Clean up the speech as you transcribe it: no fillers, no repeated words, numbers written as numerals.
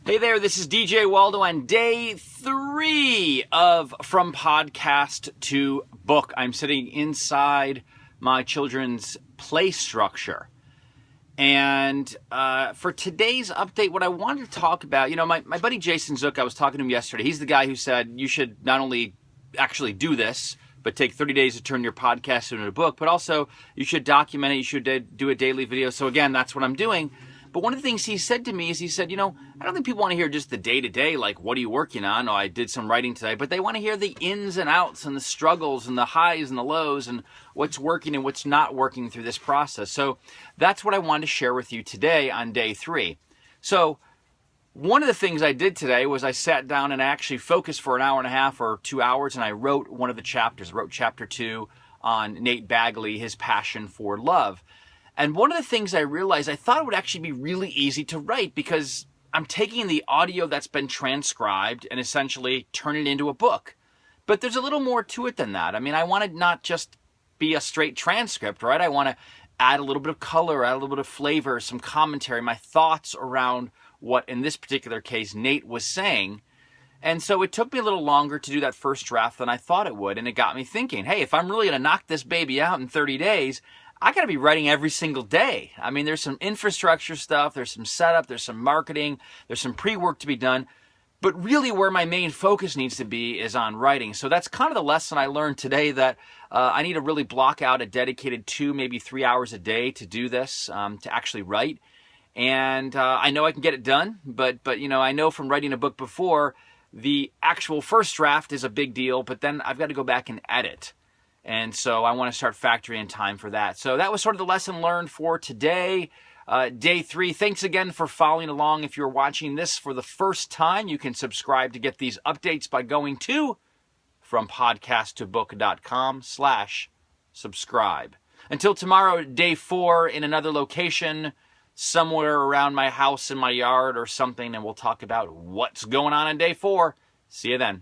Hey there, this is DJ Waldow on day 3 of From Podcast to Book. I'm sitting inside my children's play structure. And for today's update, what I wanted to talk about, my buddy Jason Zook, I was talking to him yesterday. He's the guy who said you should not only actually do this, but take 30 days to turn your podcast into a book, but also you should document it, you should do a daily video. So again, that's what I'm doing. But one of the things he said to me is, I don't think people want to hear just the day-to-day, like, what are you working on? Oh, I did some writing today. But they want to hear the ins and outs and the struggles and the highs and the lows and what's working and what's not working through this process. So that's what I wanted to share with you today on day 3. So one of the things I did today was I sat down and I actually focused for an hour and a half or 2 hours, and I wrote one of the chapters. I wrote chapter 2 on Nate Bagley, his passion for love. And one of the things I realized, I thought it would actually be really easy to write because I'm taking the audio that's been transcribed and essentially turn it into a book. But there's a little more to it than that. I mean, I want to not just be a straight transcript, right? I want to add a little bit of color, add a little bit of flavor, some commentary, my thoughts around what, in this particular case, Nate was saying. And so it took me a little longer to do that first draft than I thought it would. And it got me thinking, hey, if I'm really going to knock this baby out in 30 days, I got to be writing every single day. I mean, there's some infrastructure stuff, there's some setup, there's some marketing, there's some pre-work to be done. But really where my main focus needs to be is on writing. So that's kind of the lesson I learned today, that I need to really block out a dedicated 2, maybe 3 hours a day to do this, to actually write. And I know I can get it done, but I know from writing a book before, the actual first draft is a big deal, but then I've got to go back and edit. And so I want to start factoring in time for that. So that was sort of the lesson learned for today, day 3. Thanks again for following along. If you're watching this for the first time, you can subscribe to get these updates by going to FromPodcastToBook.com/subscribe. Until tomorrow, day 4, in another location, somewhere around my house, in my yard or something, and we'll talk about what's going on day 4. See you then.